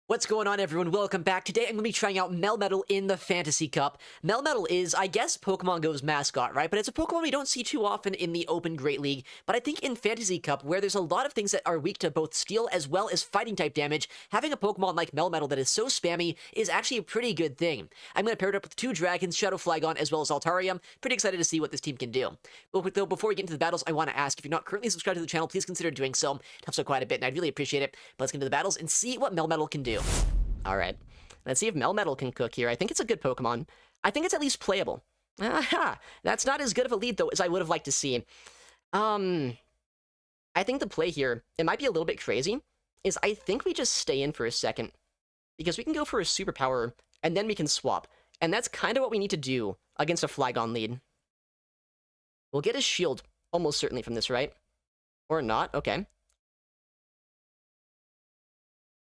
What's going on, everyone? Welcome back. Today I'm going to be trying out Melmetal in the Fantasy Cup. Melmetal is, I guess, Pokemon Go's mascot, right? But it's a Pokemon we don't see too often in the Open Great League. But I think in Fantasy Cup, where there's a lot of things that are weak to both Steel as well as Fighting-type damage, having a Pokemon like Melmetal that is so spammy is actually a pretty good thing. I'm going to pair it up with two Dragons, Shadow Flygon, as well as Altaria. Pretty excited to see what this team can do. But though, before we get into the battles, I want to ask, if you're not currently subscribed to the channel, please consider doing so. It helps out quite a bit, and I'd really appreciate it. But let's get into the battles and see what Melmetal can do. Alright, let's see if Melmetal can cook here. I think it's a good Pokemon. I think it's at least playable. Aha! That's not as good of a lead, though, as I would have liked to see. I think the play here, it might be a little bit crazy, is I think we just stay in for a second. Because we can go for a superpower, and then we can swap. And that's kind of what we need to do against a Flygon lead. We'll get a shield, almost certainly, from this, right? Or not, okay.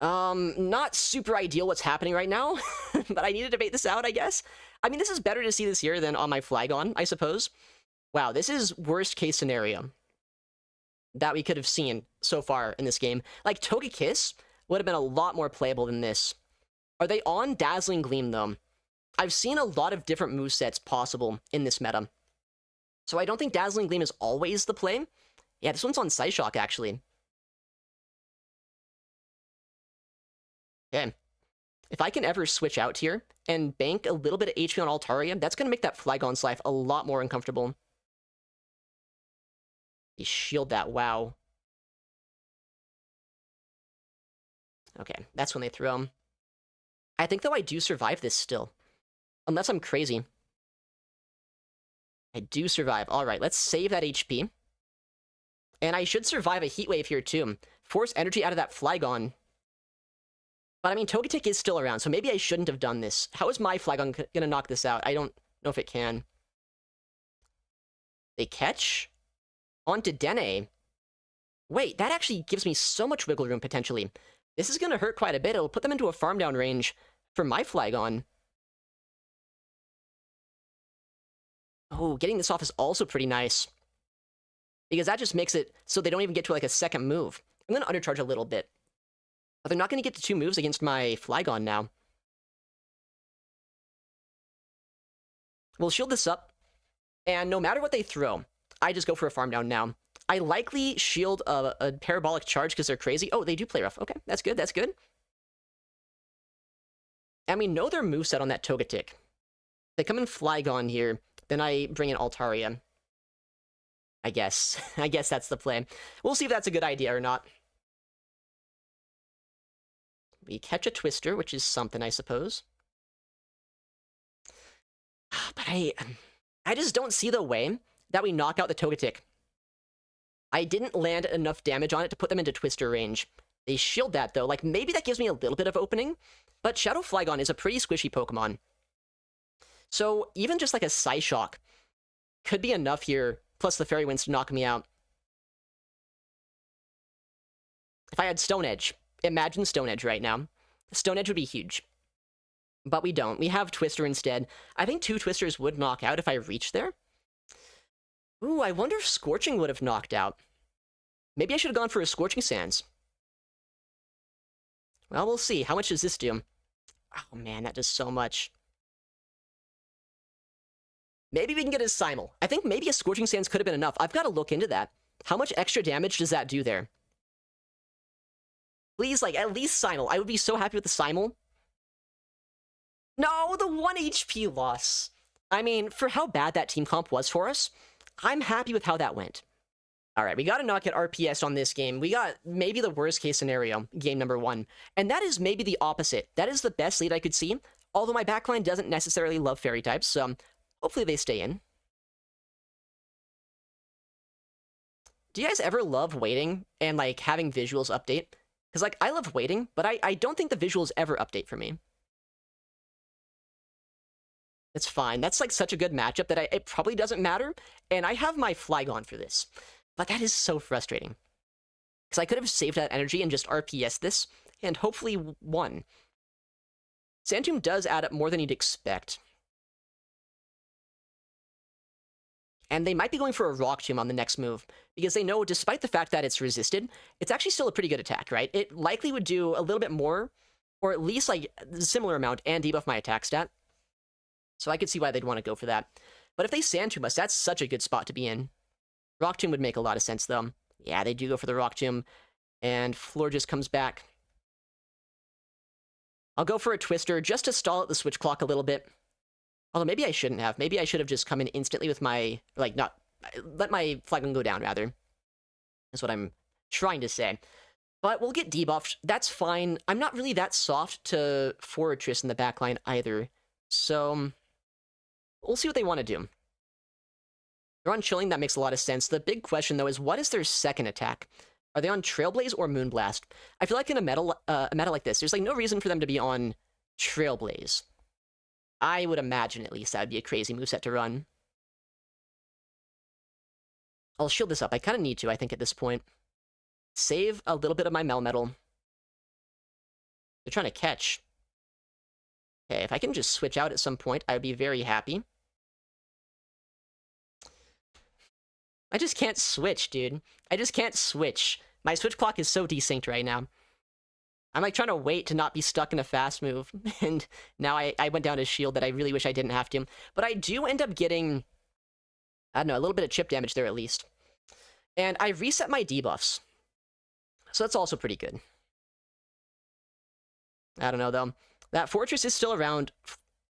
Not super ideal what's happening right now, but I need to debate this out, I guess. I mean, this is better to see this here than on my Flygon, I suppose. Wow, this is worst case scenario that we could have seen so far in this game. Like, Togekiss would have been a lot more playable than this. Are they on Dazzling Gleam, though? I've seen a lot of different movesets possible in this meta. So I don't think Dazzling Gleam is always the play. Yeah, this one's on Psyshock, actually. Okay. If I can ever switch out here and bank a little bit of HP on Altaria, that's going to make that Flygon's life a lot more uncomfortable. You shield that, wow. Okay, that's when they throw him. I think, though, I do survive this still. Unless I'm crazy. I do survive. Alright, let's save that HP. And I should survive a Heat Wave here, too. Force energy out of that Flygon. But, I mean, Togetic is still around, so maybe I shouldn't have done this. How is my Flygon gonna knock this out? I don't know if it can. They catch? Onto Dene. Wait, that actually gives me so much wiggle room, potentially. This is gonna hurt quite a bit. It'll put them into a farm down range for my Flygon. Oh, getting this off is also pretty nice. Because that just makes it so they don't even get to, like, a second move. I'm gonna undercharge a little bit. But they're not going to get to two moves against my Flygon now. We'll shield this up, and no matter what they throw, I just go for a farm down now. I likely shield a parabolic charge because they're crazy. Oh, they do play rough. Okay, that's good, that's good. And we know their moveset on that Togetic. They come in Flygon here, then I bring in Altaria. I guess. I guess that's the play. We'll see if that's a good idea or not. We catch a Twister, which is something, I suppose. But I just don't see the way that we knock out the Togetic. I didn't land enough damage on it to put them into Twister range. They shield that, though. Like, maybe that gives me a little bit of opening, but Shadow Flygon is a pretty squishy Pokemon. So, even just like a Psyshock could be enough here, plus the Fairy Winds to knock me out. If I had Stone Edge, imagine Stone Edge right now. Stone Edge would be huge. But we don't. We have Twister instead. I think two Twisters would knock out if I reached there. Ooh, I wonder if Scorching would have knocked out. Maybe I should have gone for a Scorching Sands. Well, we'll see. How much does this do? Oh man, that does so much. Maybe we can get a Simul. I think maybe a Scorching Sands could have been enough. I've got to look into that. How much extra damage does that do there? Please, like, at least Simul. I would be so happy with the Simul. No, the 1 HP loss. I mean, for how bad that team comp was for us, I'm happy with how that went. Alright, we gotta not get RPS on this game. We got maybe the worst case scenario, game number 1. And that is maybe the opposite. That is the best lead I could see, although my backline doesn't necessarily love fairy types, so hopefully they stay in. Do you guys ever love waiting and, like, having visuals update? Because, like, I love waiting, but I don't think the visuals ever update for me. It's fine. That's, like, such a good matchup that it probably doesn't matter, and I have my Flygon for this. But that is so frustrating. Because I could have saved that energy and just RPS this, and hopefully won. Sand Tomb does add up more than you'd expect. And they might be going for a Rock Tomb on the next move, because they know, despite the fact that it's resisted, it's actually still a pretty good attack, right? It likely would do a little bit more or at least, like, a similar amount, and debuff my attack stat. So I could see why they'd want to go for that. But if they Sand Tomb us, that's such a good spot to be in. Rock Tomb would make a lot of sense, though. Yeah, they do go for the Rock Tomb, and Floor just comes back. I'll go for a Twister just to stall out the switch clock a little bit. Although maybe I shouldn't have. Maybe I should have just come in instantly with my, like, not, let my Flagon go down, rather. That's what I'm trying to say. But we'll get debuffed. That's fine. I'm not really that soft to Fortress in the backline either. So, we'll see what they want to do. They're on Chilling, that makes a lot of sense. The big question, though, is what is their second attack? Are they on Trailblaze or Moonblast? I feel like in a meta like this, there's like no reason for them to be on Trailblaze. I would imagine, at least, that would be a crazy moveset to run. I'll shield this up. I kind of need to, I think, at this point. Save a little bit of my Melmetal. They're trying to catch. Okay, if I can just switch out at some point, I would be very happy. I just can't switch, dude. I just can't switch. My switch clock is so desynced right now. I'm like trying to wait to not be stuck in a fast move, and now I went down a shield that I really wish I didn't have to. But I do end up getting, I don't know, a little bit of chip damage there at least. And I reset my debuffs. So that's also pretty good. I don't know, though. That Fortress is still around,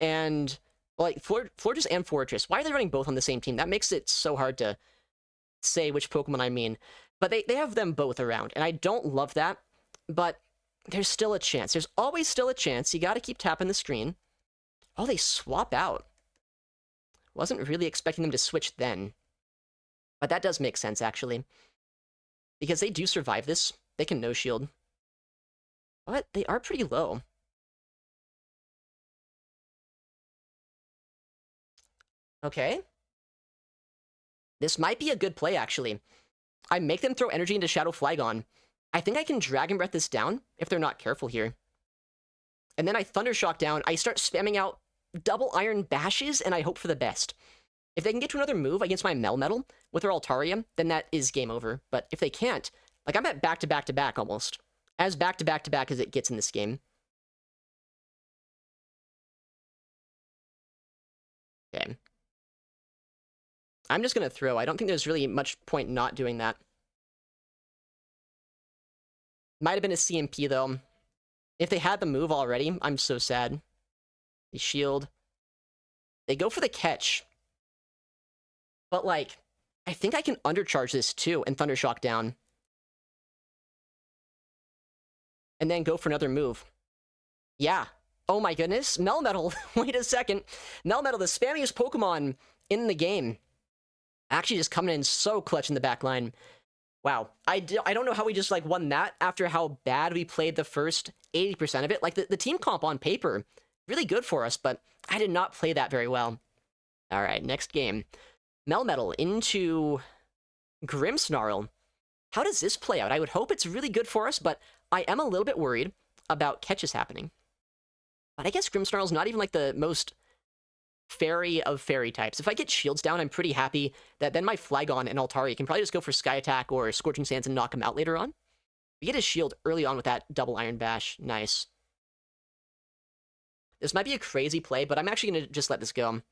and, like, Fortress and Fortress, why are they running both on the same team? That makes it so hard to say which Pokemon I mean. But they have them both around, and I don't love that, but there's still a chance. There's always still a chance. You gotta keep tapping the screen. Oh, they swap out. Wasn't really expecting them to switch then. But that does make sense, actually. Because they do survive this. They can no-shield. But they are pretty low. Okay. This might be a good play, actually. I make them throw energy into Shadow Flygon. I think I can Dragon Breath this down if they're not careful here. And then I Thunder Shock down. I start spamming out double Iron Bashes, and I hope for the best. If they can get to another move against my Melmetal with their Altaria, then that is game over. But if they can't, like, I'm at back-to-back-to-back almost. As back-to-back-to-back as it gets in this game. Okay. I'm just going to throw. I don't think there's really much point not doing that. Might have been a CMP, though. If they had the move already, I'm so sad. They shield. They go for the catch. But, like, I think I can undercharge this, too, and Thunder Shock down. And then go for another move. Yeah. Oh my goodness. Melmetal. Wait a second. Melmetal, the spammiest Pokemon in the game. Actually just coming in so clutch in the back line. Wow. I don't know how we just, like, won that after how bad we played the first 80% of it. Like, the team comp on paper, really good for us, but I did not play that very well. All right, next game. Melmetal into Grimmsnarl. How does this play out? I would hope it's really good for us, but I am a little bit worried about catches happening. But I guess Grimmsnarl's not even, like, the most fairy of fairy types. If I get shields down, I'm pretty happy that then my Flygon and Altaria can probably just go for Sky Attack or Scorching Sands and knock him out later on. We get his shield early on with that double Iron Bash. Nice. This might be a crazy play, but I'm actually going to just let this go.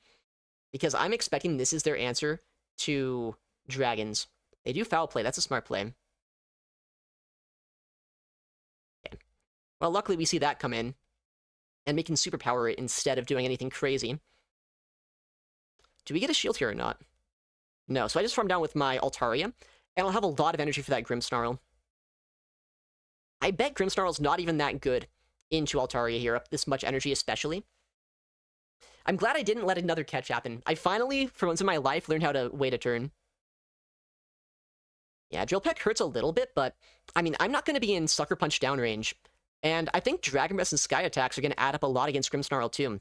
Because I'm expecting this is their answer to Dragons. They do Foul Play. That's a smart play. Okay. Well, luckily we see that come in. And we can Superpower it instead of doing anything crazy. Do we get a shield here or not? No, so I just farm down with my Altaria, and I'll have a lot of energy for that Grimmsnarl. I bet Grimmsnarl's not even that good into Altaria here, up this much energy especially. I'm glad I didn't let another catch happen. I finally, for once in my life, learned how to wait a turn. Yeah, Drill Peck hurts a little bit, but, I mean, I'm not going to be in Sucker Punch down range. And I think Dragon Breath and Sky Attacks are going to add up a lot against Grimmsnarl, too.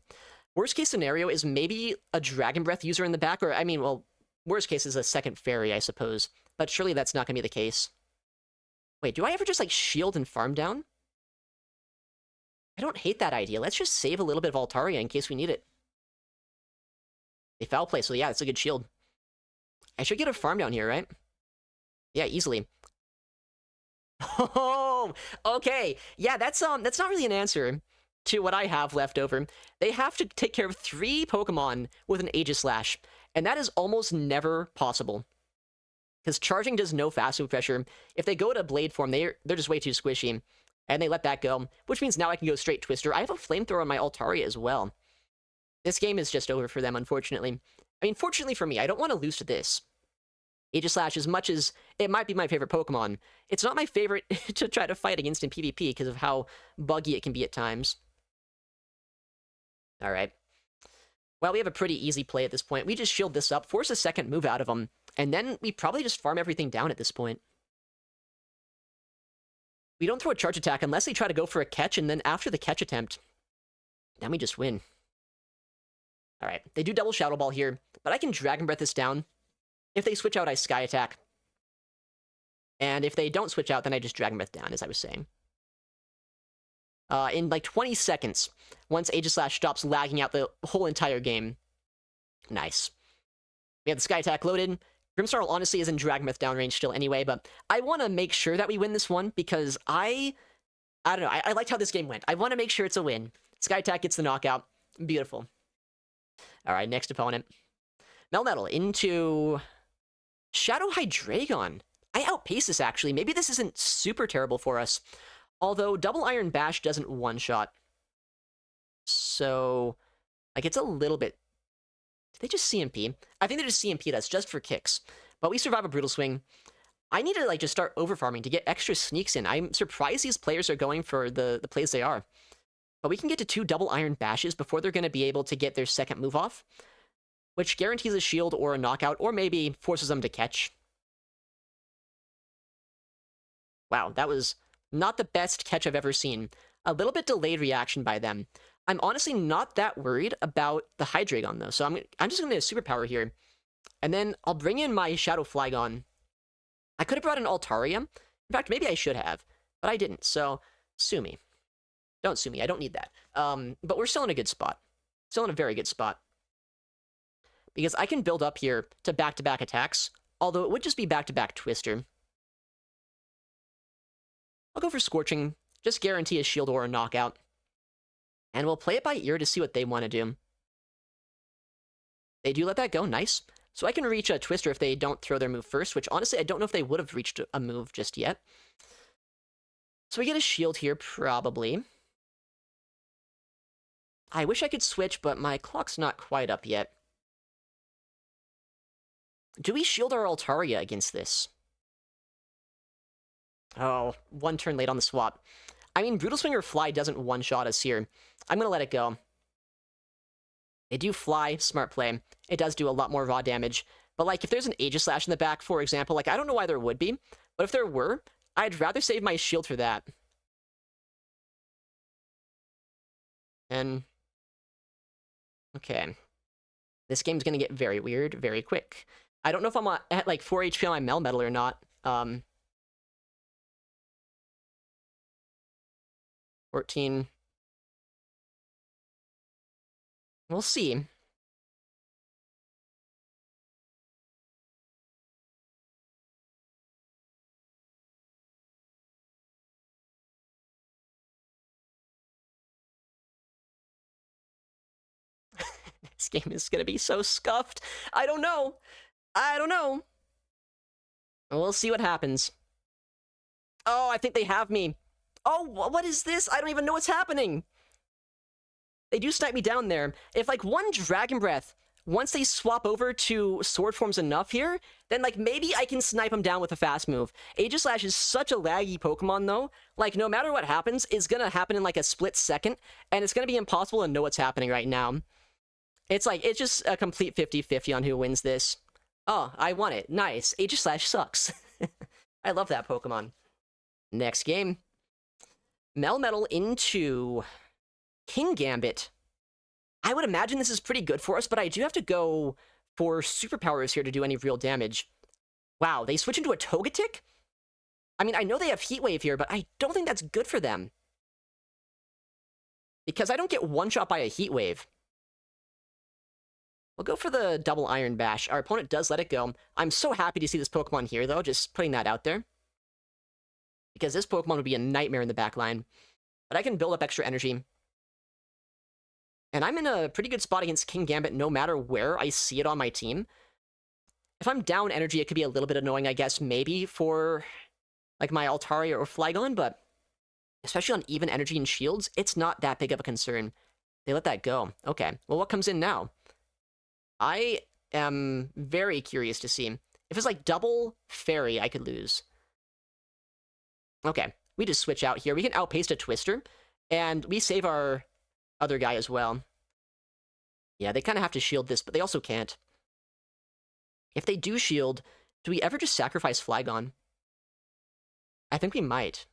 Worst case scenario is maybe a Dragon Breath user in the back, or, I mean, well, worst case is a second Fairy, I suppose. But surely that's not going to be the case. Wait, do I ever just, like, shield and farm down? I don't hate that idea. Let's just save a little bit of Altaria in case we need it. They Foul Play, so yeah, it's a good shield. I should get a farm down here, right? Yeah, easily. Oh, okay. Yeah, that's not really an answer to what I have left over. They have to take care of 3 Pokemon with an Aegislash, and that is almost never possible. Because charging does no fast move pressure. If they go to blade form, they're just way too squishy. And they let that go, which means now I can go straight Twister. I have a flamethrower on my Altaria as well. This game is just over for them, unfortunately. I mean, fortunately for me, I don't want to lose to this. Aegislash, as much as it might be my favorite Pokemon, it's not my favorite to try to fight against in PvP because of how buggy it can be at times. Alright. Well, we have a pretty easy play at this point. We just shield this up, force a second move out of them, and then we probably just farm everything down at this point. We don't throw a charge attack unless they try to go for a catch, and then after the catch attempt, then we just win. Alright, they do double Shadow Ball here, but I can Dragon Breath this down. If they switch out, I Sky Attack. And if they don't switch out, then I just Dragon Breath down, as I was saying. In like 20 seconds, once Aegislash stops lagging out the whole entire game. Nice. We have the Sky Attack loaded. Grimmsnarl honestly is in Dragon Breath downrange still anyway, but I want to make sure that we win this one because I don't know, I liked how this game went. I want to make sure it's a win. Sky Attack gets the knockout. Beautiful. Alright, next opponent. Melmetal into Shadow Hydreigon. I outpace this, actually. Maybe this isn't super terrible for us. Although, Double Iron Bash doesn't one-shot. So, like, it's a little bit... Did they just CMP? I think they just CMP'd us, just for kicks. But we survive a Brutal Swing. I need to, like, just start overfarming to get extra sneaks in. I'm surprised these players are going for the plays they are. But we can get to 2 Double Iron Bashes before they're going to be able to get their second move off, which guarantees a shield or a knockout, or maybe forces them to catch. Wow, that was not the best catch I've ever seen. A little bit delayed reaction by them. I'm honestly not that worried about the Hydreigon, though, so I'm just going to Superpower here. And then I'll bring in my Shadow Flygon. I could have brought an Altaria. In fact, maybe I should have, but I didn't, so sue me. Don't sue me, I don't need that. But we're still in a good spot. Still in a very good spot. Because I can build up here to back-to-back attacks, although it would just be back-to-back Twister. I'll go for Scorching, just guarantee a shield or a knockout. And we'll play it by ear to see what they want to do. They do let that go, nice. So I can reach a Twister if they don't throw their move first, which honestly I don't know if they would have reached a move just yet. So we get a shield here, probably. I wish I could switch, but my clock's not quite up yet. Do we shield our Altaria against this? Oh, 1 turn late on the swap. I mean, Brutal Swing or Fly doesn't one-shot us here. I'm gonna let it go. They do Fly, smart play. It does do a lot more raw damage. But, like, if there's an Aegislash in the back, for example, like, I don't know why there would be, but if there were, I'd rather save my shield for that. And... okay. This game's gonna get very weird very quick. I don't know if I'm at, like, 4 HP on my Melmetal or not. 14. We'll see. This game is gonna be so scuffed. I don't know. I don't know. We'll see what happens. Oh, I think they have me. Oh, what is this? I don't even know what's happening. They do snipe me down there. If, like, 1 Dragon Breath, once they swap over to Sword Forms enough here, then, like, maybe I can snipe them down with a fast move. Aegislash is such a laggy Pokemon, though. Like, no matter what happens, it's gonna happen in, like, a split second, and it's gonna be impossible to know what's happening right now. It's, like, it's just a complete 50-50 on who wins this. Oh, I won it. Nice. Aegislash sucks. I love that Pokemon. Next game. Melmetal into King Gambit. I would imagine this is pretty good for us, but I do have to go for superpowers here to do any real damage. Wow, they switch into a Togetic? I mean, I know they have Heat Wave here, but I don't think that's good for them. Because I don't get one-shot by a Heat Wave. We'll go for the Double Iron Bash. Our opponent does let it go. I'm so happy to see this Pokemon here, though, just putting that out there. because this Pokemon would be a nightmare in the back line. But I can build up extra energy. And I'm in a pretty good spot against King Gambit no matter where I see it on my team. If I'm down energy, it could be a little bit annoying, I guess, maybe for like my Altaria or Flygon, but especially on even energy and shields, it's not that big of a concern. They let that go. Okay, well, what comes in now? I am very curious to see. If it's like double Fairy, I could lose. Okay, we just switch out here. We can outpace a Twister, and we save our other guy as well. Yeah, they kind of have to shield this, but they also can't. If they do shield, do we ever just sacrifice Flygon? I think we might.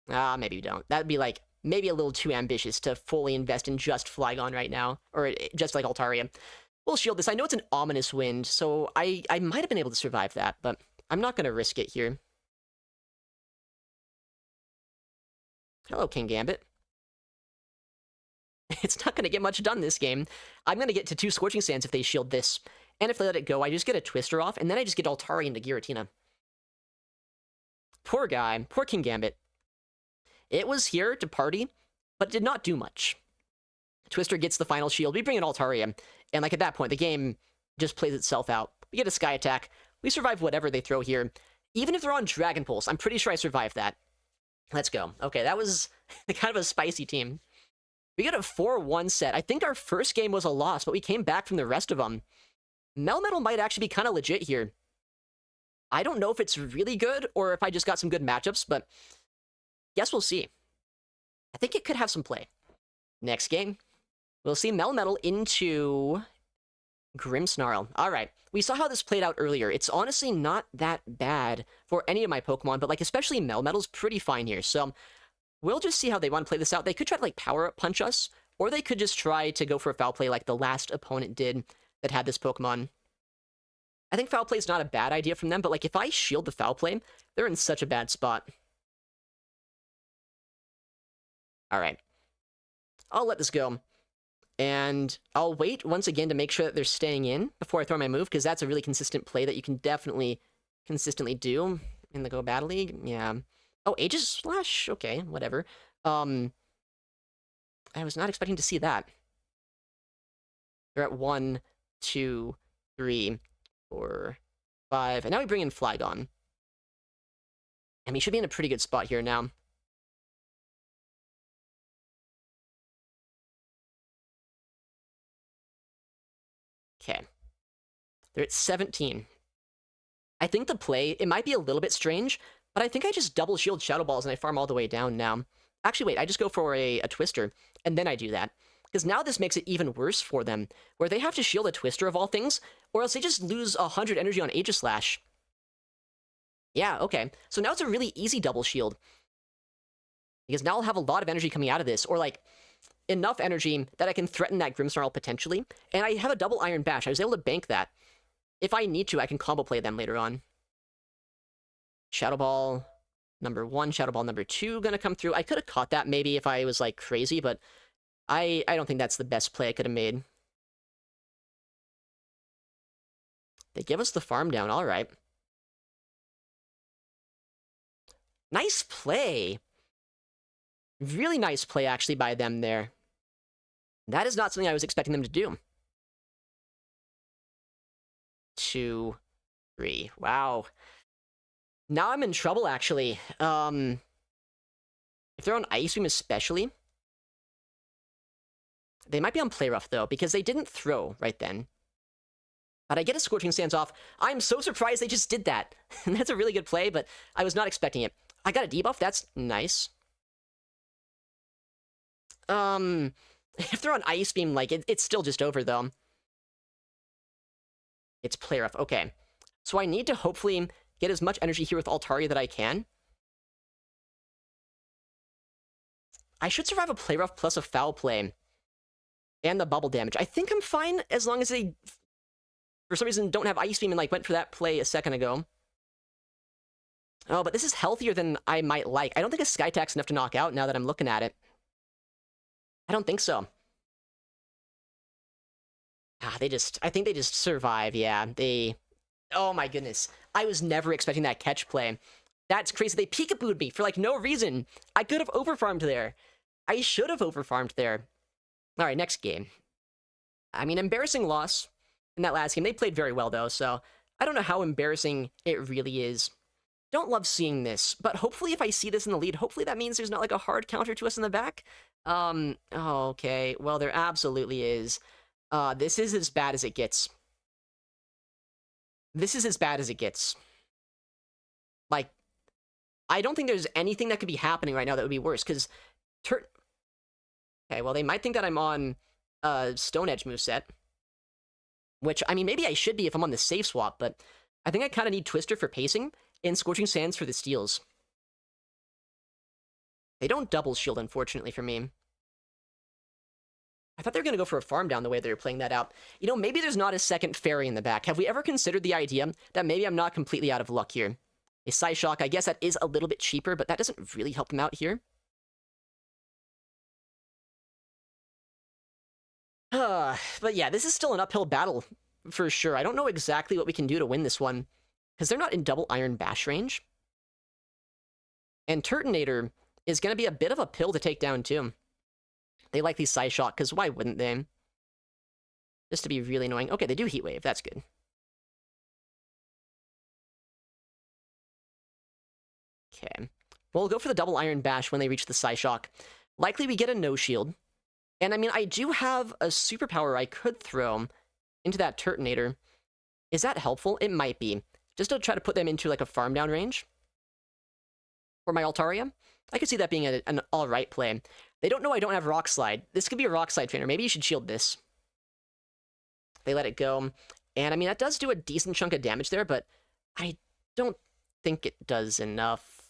Maybe we don't. That'd be like, maybe a little too ambitious to fully invest in just Flygon right now, or just like Altaria. We'll shield this. I know it's an ominous wind, so I might have been able to survive that, but I'm not going to risk it here. Hello, King Gambit. It's not going to get much done this game. I'm going to get to 2 Scorching Sands if they shield this. And if they let it go, I just get a Twister off, and then I just get Altaria into Giratina. Poor guy. Poor King Gambit. It was here to party, but did not do much. Twister gets the final shield. We bring in Altaria, and like at that point, the game just plays itself out. We get a Sky Attack. We survive whatever they throw here. Even if they're on Dragon Pulse, I'm pretty sure I survived that. Let's go. Okay, that was kind of a spicy team. We got a 4-1 set. I think our first game was a loss, but we came back from the rest of them. Melmetal might actually be kind of legit here. I don't know if it's really good or if I just got some good matchups, but guess we'll see. I think it could have some play. Next game, we'll see Melmetal into Grimmsnarl. All right, we saw how this played out earlier. It's honestly not that bad for any of my Pokemon, but like especially Melmetal's pretty fine here. So we'll just see how they want to play this out. They could try to like power up punch us, or they could just try to go for a foul play like the last opponent did that had this Pokemon. I think foul play is not a bad idea from them, but like if I shield the foul play, they're in such a bad spot. All right. I'll let this go. And I'll wait once again to make sure that they're staying in before I throw my move, because that's a really consistent play that you can definitely consistently do in the Go Battle League. Yeah. Oh, Aegislash? Okay, whatever. I was not expecting to see that. They're at 1, 2, 3, 4, 5. And now we bring in Flygon. And we should be in a pretty good spot here now. Okay. They're at 17. I think the play, it might be a little bit strange, but I think I just double shield Shadow Balls and I farm all the way down now. Actually, wait, I just go for a Twister, and then I do that. Because now this makes it even worse for them, where they have to shield a Twister of all things, or else they just lose 100 energy on Aegislash. Yeah, okay. So now it's a really easy double shield. Because now I'll have a lot of energy coming out of this, or like, enough energy that I can threaten that Grimmsnarl potentially. And I have a double Iron Bash. I was able to bank that. If I need to, I can combo play them later on. Shadow Ball number 1, Shadow Ball number 2 gonna come through. I could have caught that maybe if I was like crazy, but I don't think that's the best play I could have made. They give us the farm down, alright. Nice play. Really nice play, actually, by them there. That is not something I was expecting them to do. 2, 3. Wow. Now I'm in trouble, actually. If they're on Ice Beam especially, they might be on Play Rough, though, because they didn't throw right then. But I get a Scorching Sands off. I'm so surprised they just did that. That's a really good play, but I was not expecting it. I got a debuff. That's nice. If they're on Ice Beam, like, it's still just over, though. It's Play Rough. Okay. So I need to hopefully get as much energy here with Altaria that I can. I should survive a Play Rough plus a Foul Play. And the bubble damage. I think I'm fine as long as they, for some reason, don't have Ice Beam and, like, went for that play a second ago. Oh, but this is healthier than I might like. I don't think a Sky Attack's enough to knock out now that I'm looking at it. I don't think so. I think they just survive, yeah. Oh my goodness. I was never expecting that catch play. That's crazy. They peekabooed me for, like, no reason. I could have overfarmed there. I should have overfarmed there. All right, next game. I mean, embarrassing loss in that last game. They played very well, though, so I don't know how embarrassing it really is. Don't love seeing this, but hopefully if I see this in the lead, hopefully that means there's not, like, a hard counter to us in the back. Oh, okay. Well, there absolutely is. This is as bad as it gets. This is as bad as it gets. Like, I don't think there's anything that could be happening right now that would be worse, because... Okay, well, they might think that I'm on Stone Edge moveset. Which, I mean, maybe I should be if I'm on the safe swap, but I think I kind of need Twister for pacing and Scorching Sands for the steals. They don't double shield, unfortunately, for me. I thought they were going to go for a farm down the way they were playing that out. You know, maybe there's not a second fairy in the back. Have we ever considered the idea that maybe I'm not completely out of luck here? A Psyshock, I guess that is a little bit cheaper, but that doesn't really help them out here. But yeah, this is still an uphill battle, for sure. I don't know exactly what we can do to win this one, because they're not in double Iron Bash range. And Turtonator is going to be a bit of a pill to take down, too. They like these Psyshock, because why wouldn't they? Just to be really annoying. Okay, they do Heat Wave. That's good. Okay. Well, we'll go for the double Iron Bash when they reach the Psyshock. Likely we get a no-shield. And, I mean, I do have a superpower I could throw into that Turtonator. Is that helpful? It might be. Just to try to put them into, like, a farm down range. For my Altaria. I could see that being an alright play. They don't know I don't have Rock Slide. This could be a Rock Slide trainer. Maybe you should shield this. They let it go. And, I mean, that does do a decent chunk of damage there, but I don't think it does enough.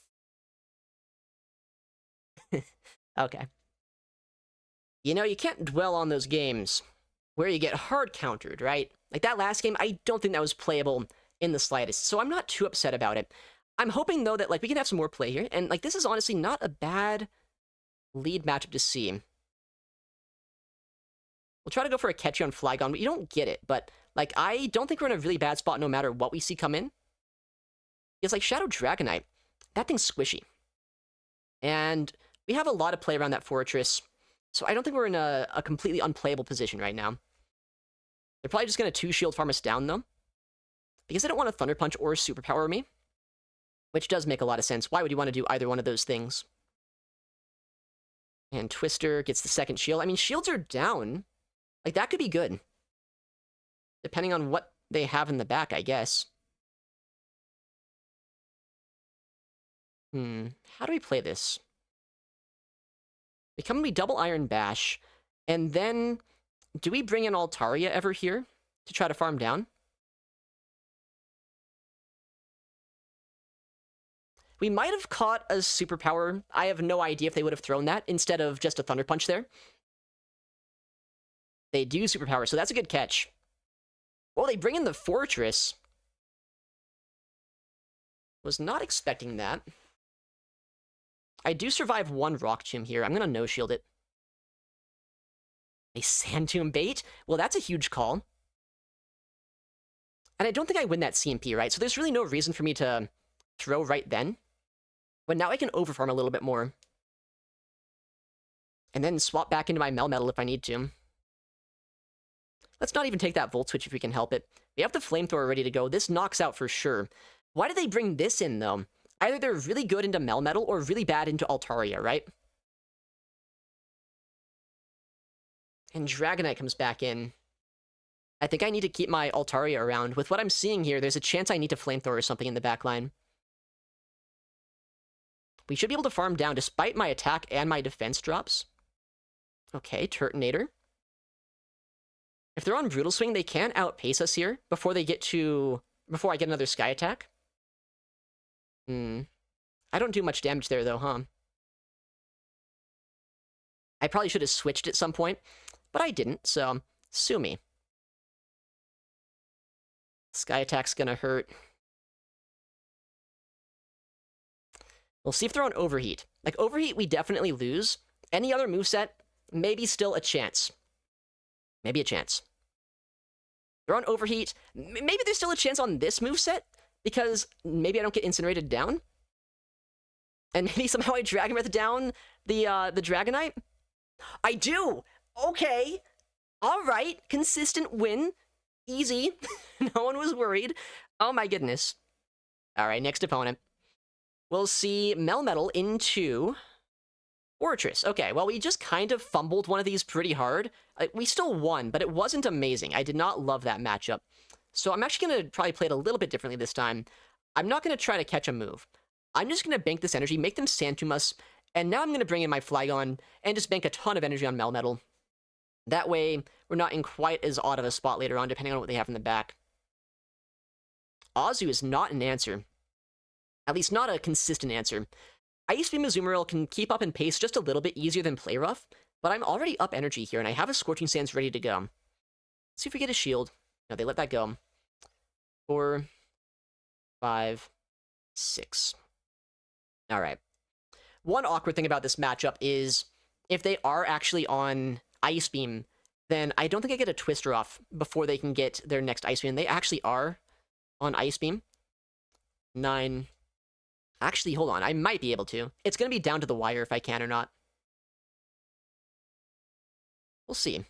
Okay. You know, you can't dwell on those games where you get hard countered, right? Like that last game, I don't think that was playable in the slightest, so I'm not too upset about it. I'm hoping, though, that, like, we can have some more play here, and, like, this is honestly not a bad lead matchup to see. We'll try to go for a catchy on Flygon, but you don't get it, but, like, I don't think we're in a really bad spot no matter what we see come in. It's like Shadow Dragonite. That thing's squishy. And we have a lot of play around that Fortress, so I don't think we're in a completely unplayable position right now. They're probably just going to 2-shield farm us down, though. Because they don't want to Thunder Punch or Superpower me. Which does make a lot of sense. Why would you want to do either one of those things? And Twister gets the second shield. I mean, shields are down. Like, that could be good. Depending on what they have in the back, I guess. How do we play this? We double Iron Bash, and then do we bring in Altaria ever here to try to farm down? We might have caught a Superpower. I have no idea if they would have thrown that instead of just a Thunder Punch there. They do Superpower, so that's a good catch. Well, they bring in the Fortress. Was not expecting that. I do survive one Rock Tomb here. I'm going to no-shield it. A Sand Tomb bait? Well, that's a huge call. And I don't think I win that CMP, right? So there's really no reason for me to throw right then. But now I can overfarm a little bit more. And then swap back into my Melmetal if I need to. Let's not even take that Volt Switch if we can help it. We have the Flamethrower ready to go. This knocks out for sure. Why did they bring this in, though? Either they're really good into Melmetal or really bad into Altaria, right? And Dragonite comes back in. I think I need to keep my Altaria around. With what I'm seeing here, there's a chance I need to Flamethrower or something in the back line. We should be able to farm down despite my attack and my defense drops. Okay, Turtonator. If they're on Brutal Swing, they can outpace us here before I get another Sky Attack. I don't do much damage there, though, huh? I probably should have switched at some point, but I didn't, so sue me. Sky Attack's gonna hurt. We'll see if they're on Overheat. Like, Overheat, we definitely lose. Any other moveset, maybe still a chance. Maybe a chance. They're on Overheat. Maybe there's still a chance on this moveset, because maybe I don't get incinerated down. And maybe somehow I Dragon Breath down the Dragonite? I do! Okay! Alright, consistent win. Easy. No one was worried. Oh my goodness. Alright, next opponent. We'll see Melmetal into Fortress. Okay, well, we just kind of fumbled one of these pretty hard. We still won, but it wasn't amazing. I did not love that matchup. So I'm actually going to probably play it a little bit differently this time. I'm not going to try to catch a move. I'm just going to bank this energy, make them Sand Tomb us, and now I'm going to bring in my Flygon and just bank a ton of energy on Melmetal. That way, we're not in quite as odd of a spot later on, depending on what they have in the back. Azu is not an answer. At least not a consistent answer. Ice Beam Azumarill can keep up in pace just a little bit easier than Play Rough, but I'm already up energy here, and I have a Scorching Sands ready to go. Let's see if we get a shield. No, they let that go. 4, 5, 6. Alright. One awkward thing about this matchup is, if they are actually on Ice Beam, then I don't think I get a Twister off before they can get their next Ice Beam. They actually are on Ice Beam. 9. Actually, hold on. I might be able to. It's going to be down to the wire if I can or not. We'll see.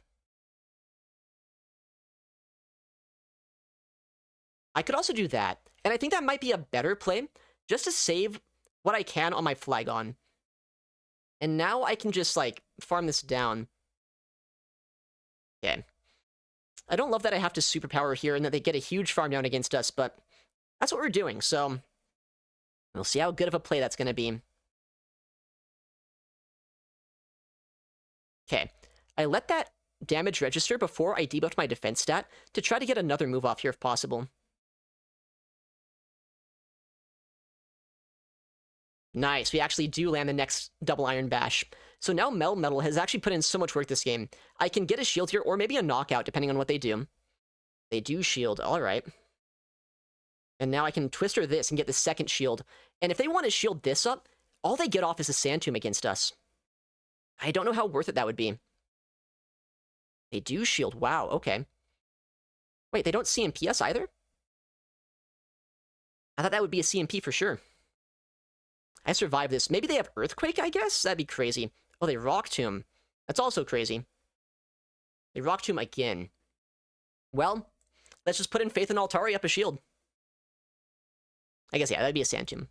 I could also do that. And I think that might be a better play, just to save what I can on my Flygon. And now I can just, like, farm this down. Okay. I don't love that I have to Superpower here and that they get a huge farm down against us, but that's what we're doing, so we'll see how good of a play that's going to be. Okay. I let that damage register before I debuffed my defense stat to try to get another move off here if possible. Nice, we actually do land the next double Iron Bash. So now Melmetal has actually put in so much work this game. I can get a shield here, or maybe a knockout, depending on what they do. They do shield, alright. And now I can Twister this and get the second shield. And if they want to shield this up, all they get off is a Sand Tomb against us. I don't know how worth it that would be. They do shield, wow, okay. Wait, they don't CMP us either? I thought that would be a CMP for sure. I survived this. Maybe they have Earthquake, I guess? That'd be crazy. Oh, they Rock Tomb. That's also crazy. They Rock Tomb again. Well, let's just put in Faith and Altari up a shield. I guess, yeah, that'd be a Sand Tomb.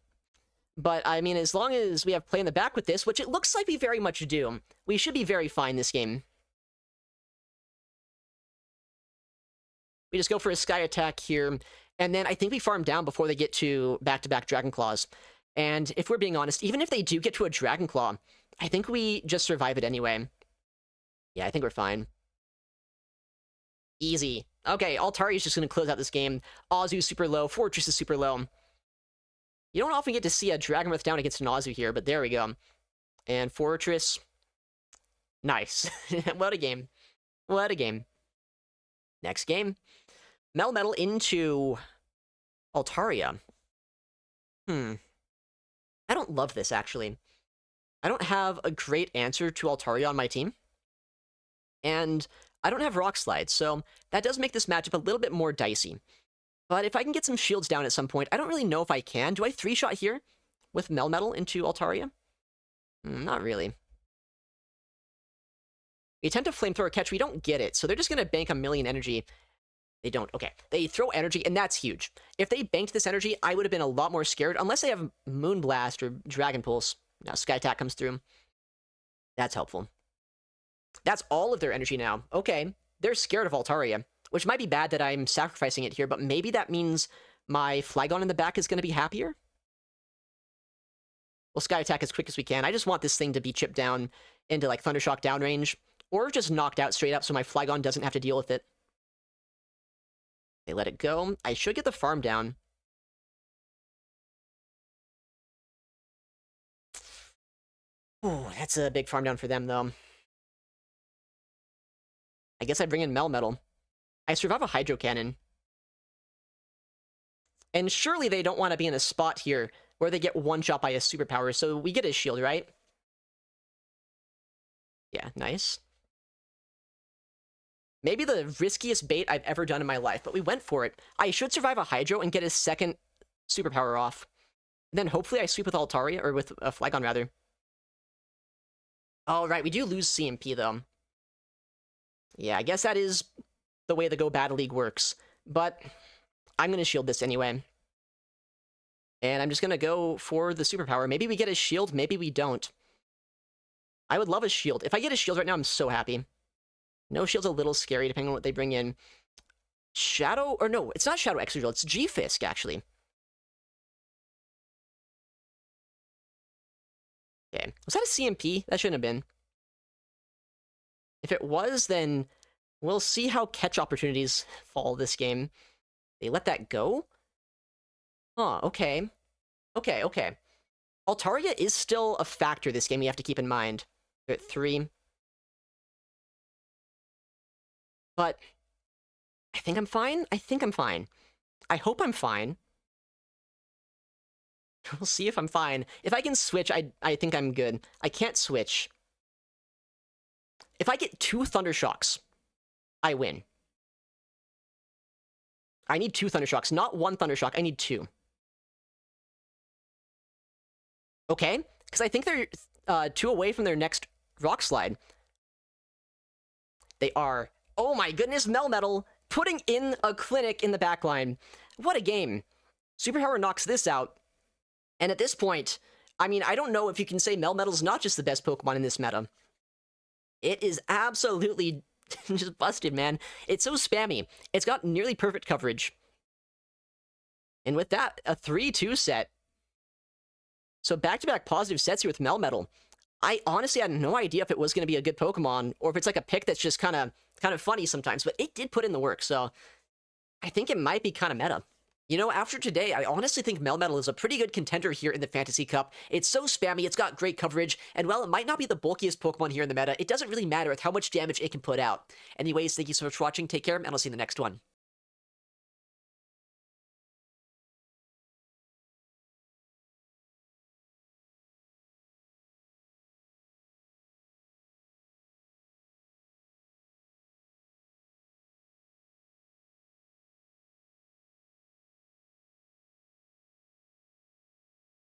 But, I mean, as long as we have play in the back with this, which it looks like we very much do, we should be very fine this game. We just go for a Sky Attack here, and then I think we farm down before they get to back-to-back Dragon Claws. And if we're being honest, even if they do get to a Dragon Claw, I think we just survive it anyway. Yeah, I think we're fine. Easy. Okay, Altari is just going to close out this game. Azu's super low. Fortress is super low. You don't often get to see a Dragon Breath down against an Azu here, but there we go. And Fortress. Nice. What a game. What a game. Next game. Melmetal into Altaria. I don't love this, actually. I don't have a great answer to Altaria on my team. And I don't have Rock Slide, so that does make this matchup a little bit more dicey. But if I can get some shields down at some point, I don't really know if I can. Do I 3-shot here with Melmetal into Altaria? Not really. We attempt to Flamethrower catch, we don't get it, so they're just going to bank a million energy. They don't. Okay. They throw energy, and that's huge. If they banked this energy, I would have been a lot more scared, unless they have Moonblast or Dragon Pulse. Now Sky Attack comes through. That's helpful. That's all of their energy now. Okay. They're scared of Altaria, which might be bad that I'm sacrificing it here, but maybe that means my Flygon in the back is going to be happier? We'll Sky Attack as quick as we can. I just want this thing to be chipped down into, like, Thundershock downrange, or just knocked out straight up so my Flygon doesn't have to deal with it. They let it go. I should get the farm down. Oh, that's a big farm down for them, though. I guess I bring in Melmetal. I survive a Hydro Cannon. And surely they don't want to be in a spot here where they get one-shot by a superpower, so we get his shield, right? Yeah, nice. Maybe the riskiest bait I've ever done in my life, but we went for it. I should survive a Hydro and get his second superpower off. Then hopefully I sweep with Altaria, or with Flygon, rather. Oh, right, we do lose CMP, though. Yeah, I guess that is the way the Go Battle League works. But I'm going to shield this anyway. And I'm just going to go for the superpower. Maybe we get a shield, maybe we don't. I would love a shield. If I get a shield right now, I'm so happy. No shield's a little scary, depending on what they bring in. Shadow, or no, it's not Shadow Excadrill, it's G-Fisk, actually. Okay, was that a CMP? That shouldn't have been. If it was, then we'll see how catch opportunities fall this game. They let that go? Huh, okay. Okay. Altaria is still a factor this game, you have to keep in mind. They're at 3. But I think I'm fine. I hope I'm fine. We'll see if I'm fine. If I can switch, I think I'm good. I can't switch. If I get 2 Thundershocks, I win. I need 2 Thundershocks, not 1 Thundershock. I need 2. Okay, because I think they're 2 away from their next Rock Slide. They are. Oh my goodness, Melmetal putting in a clinic in the backline. What a game. Superpower knocks this out. And at this point, I mean, I don't know if you can say Melmetal's not just the best Pokemon in this meta. It is absolutely just busted, man. It's so spammy. It's got nearly perfect coverage. And with that, a 3-2 set. So back-to-back positive sets here with Melmetal. I honestly had no idea if it was going to be a good Pokemon, or if it's like a pick that's just kind of funny sometimes, but it did put in the work, so I think it might be kind of meta. You know, after today, I honestly think Melmetal is a pretty good contender here in the Fantasy Cup. It's so spammy, it's got great coverage, and while it might not be the bulkiest Pokemon here in the meta, it doesn't really matter with how much damage it can put out. Anyways, thank you so much for watching, take care, and I'll see you in the next one.